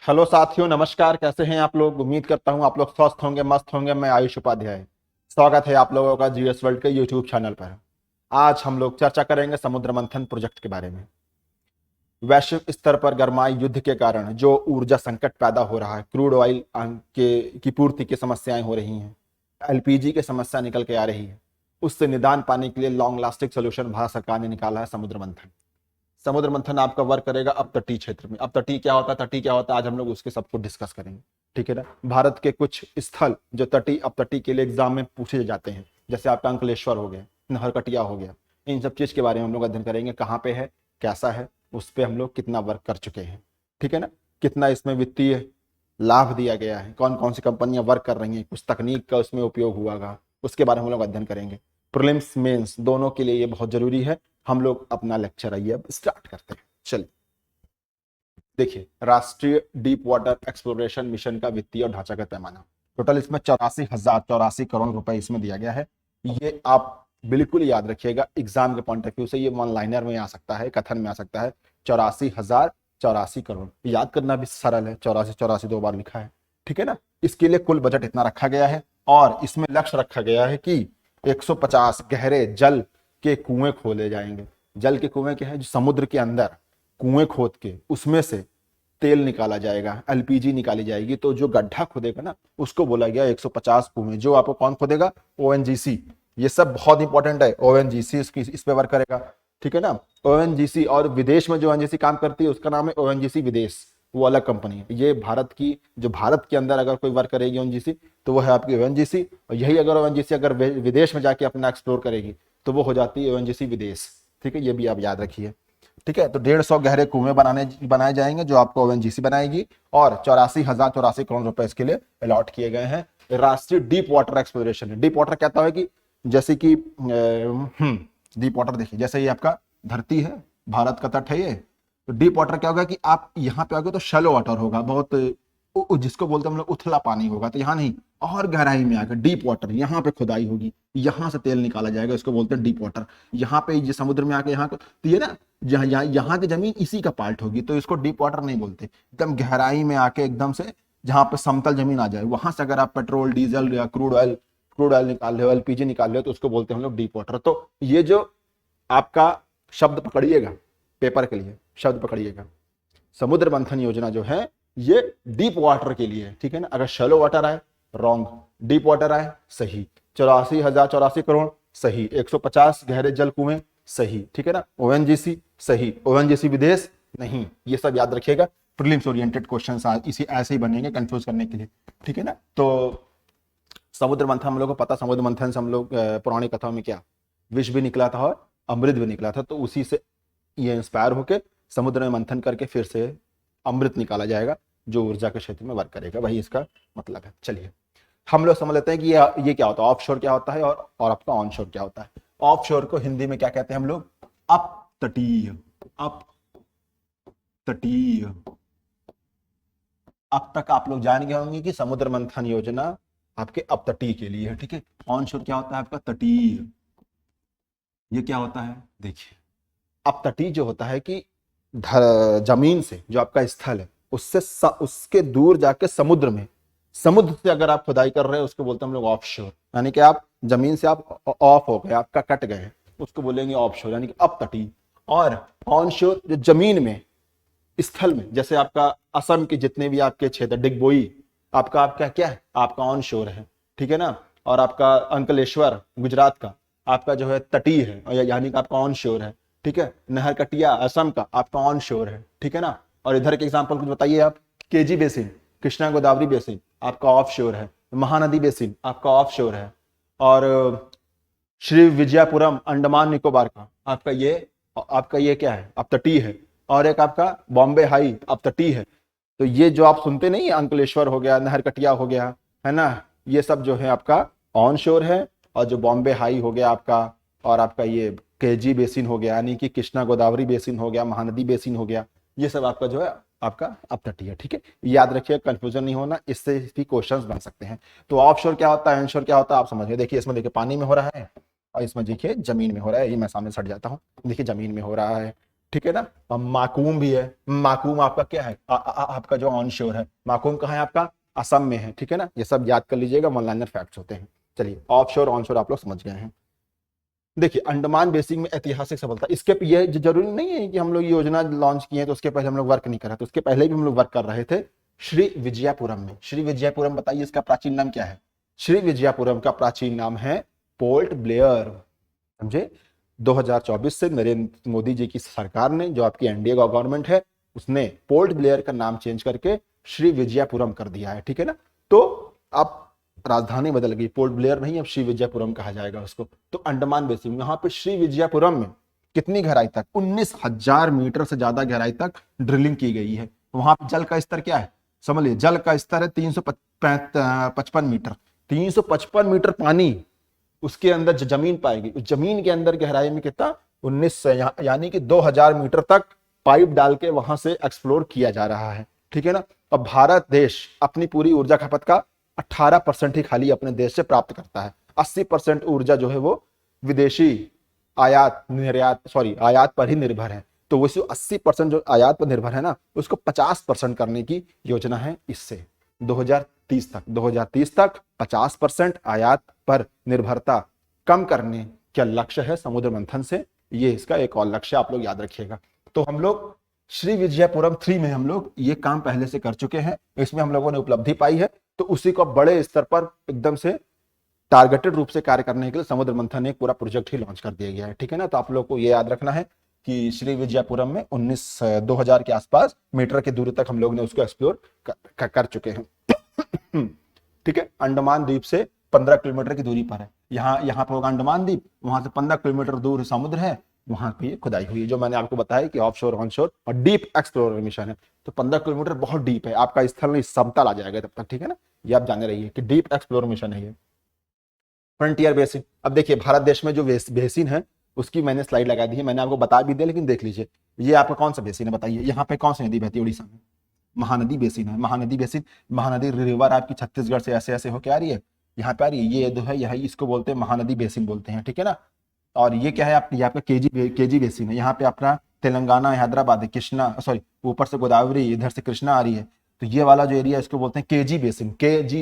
Hello साथियों, नमस्कार। कैसे हैं आप लोग? उम्मीद करता हूं आप लोग स्वस्थ होंगे, मस्त होंगे। मैं आयुष उपाध्याय, स्वागत है आप लोगों का जीएस वर्ल्ड के यूट्यूब चैनल पर। आज हम लोग चर्चा करेंगे समुद्र मंथन प्रोजेक्ट के बारे में। वैश्विक स्तर पर गरमाई युद्ध के कारण जो ऊर्जा संकट पैदा हो रहा है, क्रूड ऑयल के की पूर्ति की समस्याएं हो रही हैं, एलपीजी की समस्या निकल के आ रही है, उससे निदान पाने के लिए लॉन्ग लास्टिंग सोल्यूशन भारत सरकार ने निकाला है समुद्र मंथन। समुद्र मंथन आपका वर्क करेगा अब तटीय क्षेत्र में। अब तटीय क्या होता है, तटीय क्या होता है, आज हम लोग उसके सबको डिस्कस करेंगे। ठीक है ना। भारत के कुछ स्थल जो तटीय अब तटीय के लिए एग्जाम में पूछे जाते हैं, जैसे आपका अंकलेश्वर हो गया, नहरकटिया हो गया, इन सब चीज के बारे में हम लोग अध्ययन करेंगे। कहाँ पे है, कैसा है, उस पर हम लोग कितना वर्क कर चुके हैं। ठीक है ना। कितना इसमें वित्तीय लाभ दिया गया है, कौन कौन सी कंपनियां वर्क कर रही हैं, कुछ तकनीक का उसमें उपयोग हुआ होगा, उसके बारे में हम लोग अध्ययन करेंगे। प्रीलिम्स मेंस दोनों के लिए ये बहुत जरूरी है। हम लोग अपना लेक्चर आइए अब स्टार्ट करते हैं। चलिए देखिए, राष्ट्रीय डीप वाटर एक्सप्लोरेशन मिशन का वित्तीय और ढांचागत पैमाना टोटल इसमें 84 करोड़ रुपए इसमें दिया गया है। ये आप बिल्कुल याद रखिएगा, एग्जाम के पॉइंट ऑफ व्यू से ये वन लाइनर में आ सकता है, कथन में आ सकता है। 84,084 करोड़ याद करना भी सरल है, 84 84 दो बार लिखा है। ठीक है ना। इसके लिए कुल बजट इतना रखा गया है और इसमें लक्ष्य रखा गया है कि 150 गहरे जल के कुएं खोले जाएंगे। जल के कुएं क्या है, जो समुद्र के अंदर कुएं खोद के उसमें से तेल निकाला जाएगा, एलपीजी निकाली जाएगी। तो जो गड्ढा खोदेगा ना, उसको बोला गया 150 कुएं। जो आपको कौन खोदेगा, ओएनजीसी। ये सब बहुत इंपॉर्टेंट है। ओएनजीसी इस पे वर्क करेगा। ठीक है ना। ओएनजीसी, और विदेश में जो ओएनजीसी काम करती है उसका नाम है ओएनजीसी विदेश, वो अलग कंपनी है। ये भारत की, जो भारत के अंदर अगर कोई वर्क करेगी ओएनजीसी, तो वो है आपकी ओएनजीसी। और यही अगर ओएनजीसी अगर विदेश में जाके अपना एक्सप्लोर करेगी तो वो हो जाती है ओएनजीसी विदेश। ठीक है, ये भी आप याद रखिए। ठीक है। तो 150 गहरे कुएं बनाए जाएंगे जो आपको ओएनजीसी बनाएगी, और 84,084 करोड़ रुपए इसके लिए अलॉट किए गए हैं। राष्ट्रीय डीप वाटर एक्सप्लोरेशन है। डीप वाटर कहता है कि जैसे कि डीप वाटर देखिए, जैसे ये आपका धरती है, भारत का तट है ये। तो डीप वाटर क्या होगा कि आप यहाँ पे आओगे तो शैलो वाटर होगा, बहुत जिसको बोलते हैं हम लोग उथला पानी होगा। तो यहाँ नहीं, और गहराई में आकर डीप वाटर, यहाँ पे खुदाई होगी, यहाँ से तेल निकाला जाएगा, इसको बोलते हैं डीप वाटर। यहाँ पे जो समुद्र में आके यहाँ तो ये ना, यहाँ की जमीन इसी का पार्ट होगी, तो इसको डीप वाटर नहीं बोलते। एकदम गहराई में आके एकदम से जहाँ पे समतल जमीन आ जाए, वहां से अगर आप पेट्रोल, डीजल या क्रूड ऑयल निकाल रहे हो, एलपीजी निकाल रहे हो, तो उसको बोलते हैं हम लोग डीप वाटर। तो ये जो आपका शब्द पकड़िएगा, पेपर के लिए शब्द पकड़िएगा, समुद्र मंथन योजना जो है ये डीप वाटर के लिए है। ठीक है ना। अगर शैलो वाटर आए रॉन्ग, डीप वाटर आए सही। 84,084 करोड़ सही, 150 गहरे जल कुएं सही। ठीक है ना। ओएनजीसी सही, ओएनजीसी विदेश नहीं। ये सब याद रखिएगा, प्रीलिम्स ओरिएंटेड क्वेश्चन इसी ऐसे ही बनेंगे कंफ्यूज करने के लिए। ठीक है ना। तो समुद्र मंथन हम लोग को पता, समुद्र मंथन से हम लोग पुरानी कथाओं में क्या विष भी निकला था और अमृत भी निकला था। तो उसी से ये इंस्पायर होके समुद्र में मंथन करके फिर से अमृत निकाला जाएगा, जो ऊर्जा के क्षेत्र में वर्क करेगा। वही इसका मतलब है। चलिए हम लोग समझ लेते हैं कि ये क्या होता है, ऑफशोर क्या होता है और आपका ऑनशोर क्या होता है। ऑफशोर को हिंदी में क्या कहते हैं हम लोग, अपतटीय। अपतटीय। अब तक आप लोग जान गए होंगे कि समुद्र मंथन योजना आपके अपतटीय के लिए है। ठीक है। ऑनशोर क्या होता है आपका, तटीय। ये क्या होता है, देखिए, अपतटीय जो होता है कि जमीन से जो आपका स्थल है उससे उसके दूर जाके समुद्र में, समुद्र से अगर आप खुदाई कर रहे हैं उसको बोलते हैं हम लोग ऑफशोर। यानी कि आप जमीन से आप ऑफ हो गए, आपका कट गए, उसको बोलेंगे ऑफशोर, यानी कि अपतटीय। और ऑनशोर जो जमीन में, स्थल में, जैसे आपका असम के जितने भी आपके क्षेत्र, डिगबोई आपका क्या है, आपका ऑनशोर है। ठीक है ना। और आपका अंकलेश्वर गुजरात का आपका जो है तटीय है, यानी कि आपका ऑनशोर है। ठीक है। नहरकटिया असम का आपका ऑनशोर है। ठीक है ना। और इधर के एग्जांपल कुछ बताइए आप, KG basin, Krishna Godavari basin आपका ऑफशोर है। महानदी बेसिन आपका ऑफशोर है। और श्री विजयपुरम अंडमान निकोबार का आपका ये क्या है, अपतटीय है। और एक आपका बॉम्बे हाई अपतटीय है। तो ये जो आप सुनते नहीं, अंकलेश्वर हो गया, नहरकटिया हो गया, है ना, ये सब जो है आपका ऑन शोर है। और जो बॉम्बे हाई हो गया आपका, और आपका ये केजी बेसिन हो गया, यानी कि कृष्णा गोदावरी बेसिन हो गया, महानदी बेसिन हो गया, ये सब आपका जो है आपका अपतटीय है। ठीक है। याद रखिए, कंफ्यूजन नहीं होना, इससे भी क्वेश्चंस बन सकते हैं। तो ऑफशोर क्या होता है, ऑनशोर क्या होता है, आप समझिए। देखिए इसमें देखिए पानी में हो रहा है, और इसमें देखिए जमीन में हो रहा है। ये मैं सामने सट जाता हूँ, देखिए जमीन में हो रहा है। ठीक है ना। और माकूम भी है, माकूम आपका क्या है, आपका जो ऑन शोर है, माकूम कहाँ है आपका, असम में है, ठीक है ना। ये सब याद कर लीजिएगा, वन लाइनर फैक्ट्स होते हैं। चलिए ऑफ शोर ऑन शोर आप लोग समझ गए हैं। देखिए अंडमान बेसिन में ऐतिहासिक सफलता, इसके ये जरूरी नहीं है कि हम लोग योजना लॉन्च किए तो उसके पहले हम लोग वर्क नहीं कर रहे थे, उसके पहले भी हम लोग वर्क कर रहे थे। श्री विजयपुरम में, श्री विजयपुरम बताइए इसका प्राचीन नाम क्या है। श्री विजयपुरम का प्राचीन नाम है पोर्ट ब्लेयर, समझे। 2024 से नरेंद्र मोदी जी की सरकार ने, जो आपकी एनडीए गवर्नमेंट है, उसने पोर्ट ब्लेयर का नाम चेंज करके श्री विजयपुरम कर दिया है, ठीक है ना। तो अब राजधानी बदल गई, पोर्ट ब्लेयर नहीं अब श्री विजयपुरम कहा जाएगा उसको। तो अंडमान बेसिन, यहाँ पे श्री विजयपुरम में कितनी गहराई तक, 19,000 मीटर से ज्यादा गहराई तक ड्रिलिंग की गई है। वहां पे जल का स्तर क्या है, समझ लीजिए, जल का स्तर है 355 मीटर, 355 मीटर पानी उसके अंदर जमीन पाएगी। उस जमीन के अंदर गहराई में कितना, 19 यानी कि 2000 मीटर तक पाइप डाल के वहां से एक्सप्लोर किया जा रहा है, ठीक है ना। अब भारत देश अपनी पूरी ऊर्जा खपत का 18% ही खाली अपने देश से प्राप्त करता है। 80% ऊर्जा जो है वो विदेशी आयात निर्यात आयात पर ही निर्भर है। तो वो 80% जो आयात पर निर्भर है ना, उसको 50% करने की योजना है इससे 2030 तक 50% आयात पर निर्भरता कम करने का लक्ष्य है समुद्र मंथन से। ये इसका एक और लक्ष्य आप लोग याद रखिएगा। तो हम लोग श्री विजयपुरम 3 में हम लोग ये काम पहले से कर चुके हैं, इसमें हम लोगों ने उपलब्धि पाई है। तो उसी को बड़े स्तर पर एकदम से टारगेटेड रूप से कार्य करने के लिए समुद्र मंथन एक पूरा प्रोजेक्ट ही लॉन्च कर दिया गया है, ठीक है ना। तो आप लोग को ये याद रखना है कि श्री विजयपुरम में 2000 के आसपास मीटर की दूरी तक हम लोग ने उसको एक्सप्लोर कर चुके हैं, ठीक है। अंडमान द्वीप से 15 किलोमीटर की दूरी पर है। यहाँ पर होगा अंडमान द्वीप, वहां से 15 किलोमीटर दूर समुद्र है, वहां पे खुदाई हुई है। जो मैंने आपको बताया कि ऑफशोर ऑनशोर और डीप एक्सप्लोरर मिशन है। तो 15 किलोमीटर बहुत डीप है, आपका स्थल नहीं समतल आ जाएगा तब तक, ठीक है ना। ये आप जाने रहिए कि डीप एक्सप्लोर मिशन है ये। फ्रंटियर बेसिन, अब देखिए भारत देश में जो बेसिन है उसकी मैंने स्लाइड लगा दी है, मैंने आपको बता भी दिया, लेकिन देख लीजिए ये आपका कौन सा बेसिन है बताइए। यहाँ पे कौन सी नदी बहती है उड़ीसा में, महानदी बेसिन है। महानदी बेसिन, महानदी रिवर आपकी छत्तीसगढ़ से ऐसे ऐसे होके आ रही है, यहाँ पे आ रही है, ये जो है यही इसको बोलते हैं महानदी बेसिन बोलते हैं, ठीक है ना। और ये क्या है ये आपका केजी बेसिन है। यहाँ पे अपना तेलंगाना हैदराबाद है, कृष्णा ऊपर से गोदावरी, इधर से कृष्णा आ रही है। तो ये वाला जो एरिया इसको बोलते हैं KG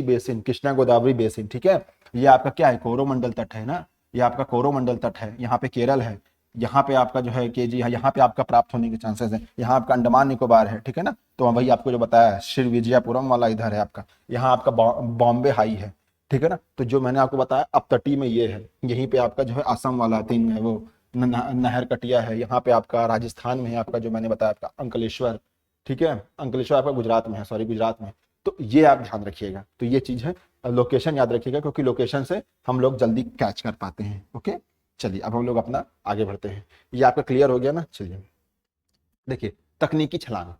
basin, Krishna Godavari basin, ठीक है। ये आपका क्या है, कोरोमंडल तट है ना, ये आपका कोरोमंडल तट है। यहाँ पे केरल है, यहाँ पे आपका जो है केजी है, यहाँ पे आपका प्राप्त होने के चांसेस है। यहाँ आपका अंडमान निकोबार है, ठीक है ना। तो वही आपको जो बताया श्री विजयपुरम वाला इधर है आपका, यहाँ आपका बॉम्बे हाई है, ठीक है ना। तो जो मैंने आपको बताया अब तटी में ये है, यहीं पे आपका जो है असम वाला थिंग है, वो नहर कटिया है। यहाँ पे आपका राजस्थान में है आपका जो मैंने बताया आपका अंकलेश्वर, ठीक है। अंकलेश्वर आपका गुजरात में है, गुजरात में। तो ये आप ध्यान रखिएगा, तो ये चीज है, लोकेशन याद रखिएगा क्योंकि लोकेशन से हम लोग जल्दी कैच कर पाते हैं। ओके चलिए अब हम लोग अपना आगे बढ़ते हैं। ये आपका क्लियर हो गया ना। चलिए देखिए तकनीकी छलांग,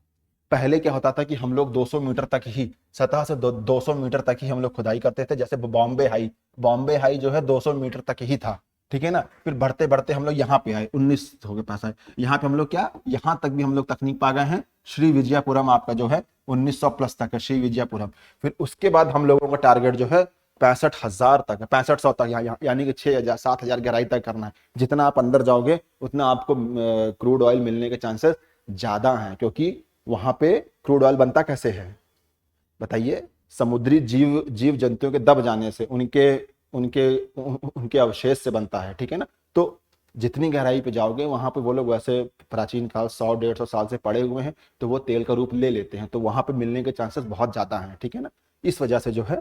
पहले क्या होता था कि हम लोग 200 मीटर तक ही सतह से 200 मीटर तक ही हम लोग खुदाई करते थे। जैसे बॉम्बे हाई जो है 200 मीटर तक ही था, ठीक है ना। फिर बढ़ते बढ़ते हम लोग यहाँ पे आए, 19 हो गए पास आए। यहाँ पे हम लोग क्या, यहाँ तक भी हम लोग तकनीक पा गए हैं। श्री विजयपुरम आपका जो है 1900 प्लस तक है श्री विजयपुरम। फिर उसके बाद हम लोगों का टारगेट जो है 65,000 तक है, 6500 तक, यानी कि 6,000 7,000 गहराई तक करना है। जितना आप अंदर जाओगे उतना आपको क्रूड ऑयल मिलने के चांसेस ज्यादा हैं, क्योंकि वहां पे क्रूड ऑयल बनता कैसे है बताइए, समुद्री जीव जंतुओं के दब जाने से, उनके अवशेष से बनता है, ठीक है ना। तो जितनी गहराई पे जाओगे वहां पे वो लोग वैसे प्राचीन काल 100-150 साल से पड़े हुए हैं, तो वो तेल का रूप ले लेते हैं, तो वहां पे मिलने के चांसेस बहुत ज्यादा हैं, ठीक है ना। इस वजह से जो है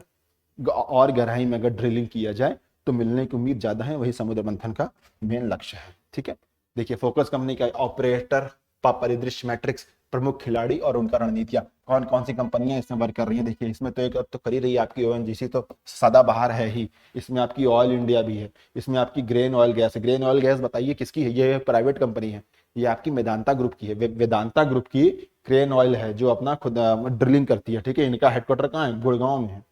और गहराई में अगर ड्रिलिंग किया जाए तो मिलने की उम्मीद ज्यादा है। वही समुद्र मंथन का मेन लक्ष्य है, ठीक है। देखिए फोकस कंपनी का ऑपरेटर, परिदृश्य मैट्रिक्स, प्रमुख खिलाड़ी और उनका रणनीतियां, कौन कौन सी कंपनियां इसमें वर्क कर रही है। देखिए इसमें तो एक अब तो कर ही रही है आपकी ओएनजीसी, तो सदाबहार है ही। इसमें आपकी ऑयल इंडिया भी है, इसमें आपकी ग्रेन ऑयल गैस है। ग्रेन ऑयल गैस बताइए किसकी है, ये प्राइवेट कंपनी है, ये आपकी वेदांता ग्रुप की है। वेदांता ग्रुप की ग्रेन ऑयल है जो अपना खुद ड्रिलिंग करती है, ठीक है। इनका हेडक्वार्टर कहाँ है, गुड़गांव में है।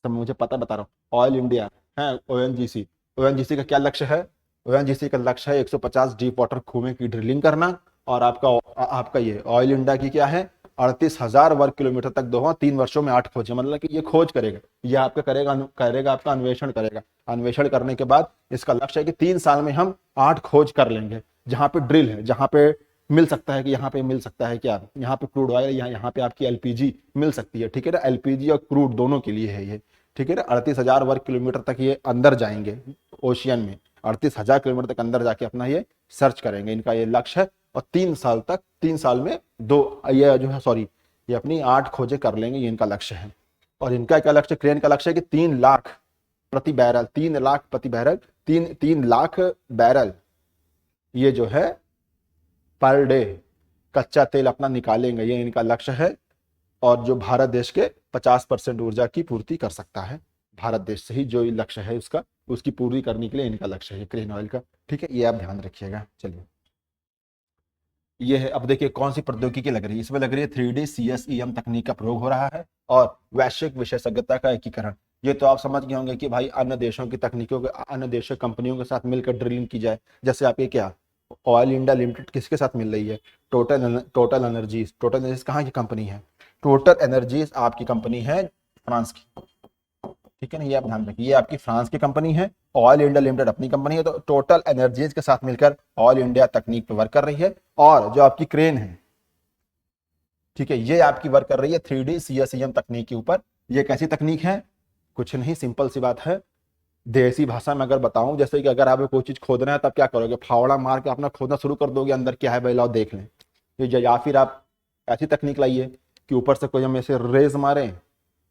सब मुझे पता बता रहा हूँ। ऑयल इंडिया है, ओएनजीसी का क्या लक्ष्य है, ओएनजीसी का लक्ष्य है 150 डीप वाटर कुएं की ड्रिलिंग करना। और आपका ये ऑयल इंडिया की क्या है, 38,000 वर्ग किलोमीटर तक दोहा 3 वर्षों में 8 खोजें, मतलब कि ये खोज करेगा, ये आपका करेगा आपका अन्वेषण करेगा। अन्वेषण करने के बाद इसका लक्ष्य है कि 3 साल में हम 8 खोज कर लेंगे। जहां पे ड्रिल है, जहां पे मिल सकता है कि यहाँ पे मिल सकता है क्या, यहाँ पे क्रूड ऑयल, यहाँ पे आपकी एलपीजी मिल सकती है, ठीक है ना। एलपीजी और क्रूड दोनों के लिए है ये, ठीक है ना। 38,000 वर्ग किलोमीटर तक ये अंदर जाएंगे ओशियन में, 38,000 किलोमीटर तक अंदर जाके अपना ये सर्च करेंगे, इनका ये लक्ष्य है। और 3 साल में ये जो है सॉरी ये अपनी 8 खोजें कर लेंगे, ये इनका लक्ष्य है। और इनका क्या लक्ष्य, क्रेन का लक्ष्य है कि 3 लाख प्रति बैरल, 3 लाख प्रति बैरल, 3 लाख बैरल ये जो है पर डे कच्चा तेल अपना निकालेंगे, ये इनका लक्ष्य है। और जो भारत देश के 50% ऊर्जा की पूर्ति कर सकता है, भारत देश से ही जो लक्ष्य है उसका, उसकी पूर्ति करने के लिए इनका लक्ष्य है क्रेन ऑयल का, ठीक है। ये आप ध्यान रखिएगा। चलिए ये है, अब देखिए कौन सी प्रौद्योगिकी लग रही है, इसमें लग रही है 3D CSEM तकनीक का प्रयोग हो रहा है और वैश्विक विशेषज्ञता का एकीकरण। ये तो आप समझ गए होंगे कि भाई अन्य देशों की तकनीकों के, अन्य देशों कंपनियों के साथ मिलकर ड्रिलिंग की जाए। जैसे आपके क्या ऑयल इंडिया लिमिटेड किसके साथ मिल रही है, टोटल एनर्जीज। टोटल एनर्जीज कहाँ की कंपनी है, टोटल एनर्जीज आपकी कंपनी है फ्रांस की, ठीक है ना। ये आप ध्यान रखिए, ये आपकी फ्रांस की कंपनी है, ऑयल इंडिया लिमिटेड अपनी कंपनी है। तो टोटल एनर्जीज के साथ मिलकर ऑयल इंडिया तकनीक पर वर्क कर रही है। और जो आपकी क्रेन है, ठीक है, ये आपकी वर्क कर रही है 3D CSEM तकनीक के ऊपर। ये कैसी तकनीक है, कुछ नहीं, सिंपल सी बात है। देसी भाषा में अगर बताऊं, जैसे कि अगर आपको कोई चीज खोदना है तब क्या करोगे, फावड़ा मार के अपना खोदना शुरू कर दोगे, अंदर क्या है भाई लाओ देख लें। या फिर आप ऐसी तकनीक लाइए कि ऊपर से कोई हम ऐसे रेज मारें,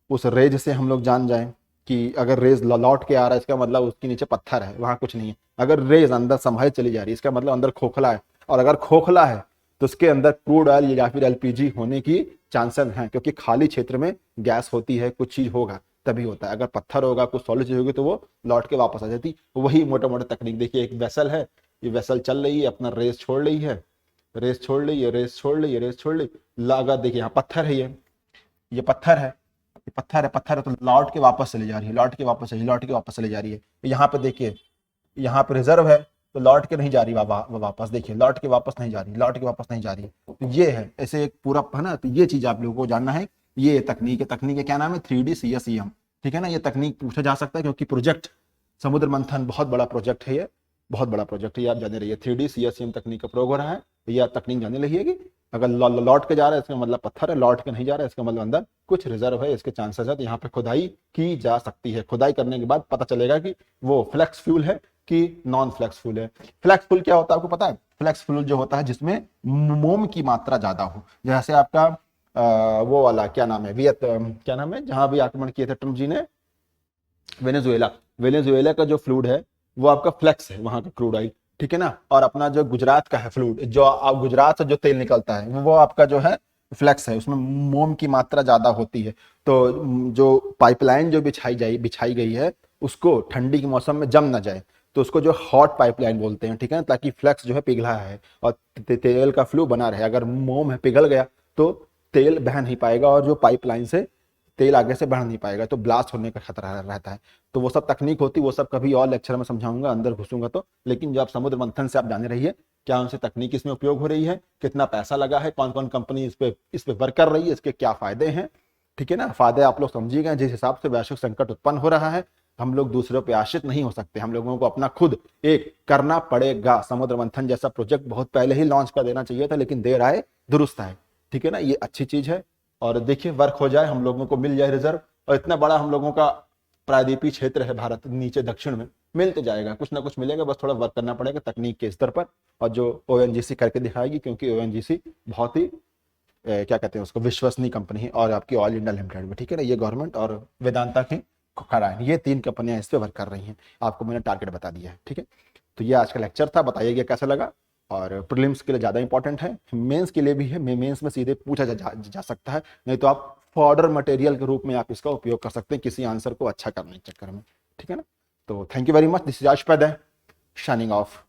उस रेज से हम लोग जान जाएं कि अगर रेज लौट के आ रहा है इसका मतलब उसके नीचे पत्थर है, वहां कुछ नहीं है। अगर रेज अंदर संभाल चली जा रही है इसका मतलब अंदर खोखला है, और अगर खोखला है तो उसके अंदर क्रूड ऑयल या फिर एलपीजी होने की चांसेस हैं, क्योंकि खाली क्षेत्र में गैस होती है, कुछ चीज होगा तभी होता है। अगर पत्थर होगा, कुछ सॉलिड चीज होगी तो वो लौट के वापस आ जाती। वही मोटा मोटा तकनीक देखिए, एक वेसल है, ये वेसल चल रही है, अपना रेस छोड़ रही है, रेस छोड़ रही है, रेस छोड़ रही है, रेस छोड़ रही। अगर देखिए यहाँ पत्थर है, ये पत्थर है, ये पत्थर है तो लौट के वापस चली जा रही है, लौट के वापस लौट के वापस चली जा रही है। यहाँ पे देखिए, यहाँ पे रिजर्व है तो लौट के नहीं जा रही वापस, देखिए लौट के वापस नहीं जा रही, लौट के वापस नहीं जा रही है। तो ये है ऐसे एक पूरा है ना। तो ये चीज आप लोगों को जानना है, ये तकनीक है क्या नाम है, 3D CSEM, ठीक है ना। ये तकनीक पूछा जा सकता है क्योंकि प्रोजेक्ट समुद्र मंथन बहुत बड़ा प्रोजेक्ट है, ये बहुत बड़ा प्रोजेक्ट है, ये आप जाने रहिए। 3D CSEM तकनीक का प्रयोग हो रहा है, यह तकनीक जाने रहिए कि अगर लौट के जा रहा है इसका मतलब पत्थर है, लौट के नहीं जा रहा है इसका मतलब अंदर कुछ रिजर्व है, इसके चांसेस है। तो यहाँ पे खुदाई की जा सकती है, खुदाई करने के बाद पता चलेगा कि वो फ्लेक्स फ्यूल है कि नॉन फ्लेक्स फ्यूल है। फ्लेक्स फ्यूल क्या होता है आपको पता है, फ्लेक्स फ्यूल जो होता है जिसमें मोम की मात्रा ज्यादा हो, जैसे आपका वो वाला क्या नाम है, क्या नाम है जहां भी आक्रमण किए थे ट्रम्प जी ने, वेनेजुएला का जो फ्लूड है वो आपका फ्लेक्स है, वहां का क्रूड ऑयल, ठीक है ना। और अपना जो गुजरात का है फ्लूड, जो गुजरात से जो तेल निकलता है वो आपका जो है फ्लेक्स है, उसमें मोम की मात्रा ज्यादा होती है। तो जो पाइपलाइन जो बिछाई गई है उसको ठंडी के मौसम में जम ना जाए, तो उसको जो हॉट पाइपलाइन बोलते हैं, ठीक है ना, ताकि फ्लेक्स जो है पिघला है और तेल का फ्लो बना रहे। अगर मोम है पिघल गया तो तेल बह नहीं पाएगा और जो पाइपलाइन से तेल आगे से बढ़ नहीं पाएगा, तो ब्लास्ट होने का खतरा रहता है। तो वो सब तकनीक होती, वो सब कभी और लेक्चर में समझाऊंगा, अंदर घुसूंगा तो। लेकिन जो आप समुद्र मंथन से आप जाने रहिए क्या उनसे तकनीक इसमें उपयोग हो रही है, कितना पैसा लगा है, कौन कौन कंपनी इस पे वर्क कर रही है, इसके क्या फायदे हैं, ठीक है ना। फायदे आप लोग समझिएगा। जिस हिसाब से वैश्विक संकट उत्पन्न हो रहा है, हम लोग दूसरों पे आश्रित नहीं हो सकते, हम लोगों को अपना खुद एक करना पड़ेगा। समुद्र मंथन जैसा प्रोजेक्ट बहुत पहले ही लॉन्च कर देना चाहिए था, लेकिन देर आए दुरुस्त आए, ठीक है ना। ये अच्छी चीज है। और देखिए वर्क हो जाए, हम लोगों को मिल जाए रिजर्व, और इतना बड़ा हम लोगों का प्रायद्वीपीय क्षेत्र है भारत, नीचे दक्षिण में मिलते जाएगा, कुछ ना कुछ मिलेगा, बस थोड़ा वर्क करना पड़ेगा तकनीक के स्तर पर। और जो ONGC करके दिखाएगी, क्योंकि ONGC बहुत ही क्या कहते हैं उसको, विश्वसनीय कंपनी है, और आपकी ऑयल इंडिया लिमिटेड में, ठीक है ना, ये गवर्नमेंट और वेदांता की खड़ा है, ये 3 कंपनियां इस पे वर्क कर रही हैं। आपको मैंने टारगेट बता दिया है, ठीक है। तो ये आज का लेक्चर था, बताइएगा कैसा लगा। और प्रीलिम्स के लिए ज़्यादा इंपॉर्टेंट है, मेंस के लिए भी है, मेंस में सीधे पूछा जा सकता है, नहीं तो आप फॉर्डर मटेरियल के रूप में आप इसका उपयोग कर सकते हैं किसी आंसर को अच्छा करने के चक्कर में, ठीक है ना। तो thank you very much, this is Ayush Paide, signing of.